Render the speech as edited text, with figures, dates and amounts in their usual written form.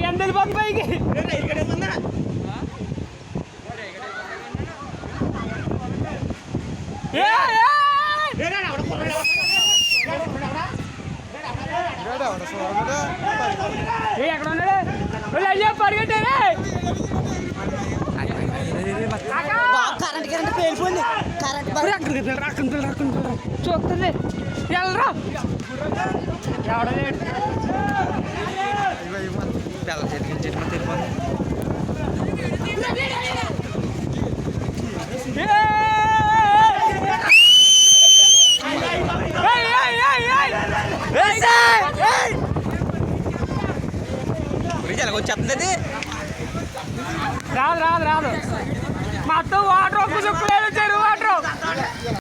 ఎంత వెళ్ళిపోతుంది పైకి ఎక్కడ ఉన్నాడు అయ్యా పరిగెట్టారే కరెంట్ పేలిపోయింది చూస్తుంది వెళ్ళరా వచ్చేస్తుంది రాదు రాదు రాదు మొత్తం వాటర్ ఒక్క చుక్కలేదు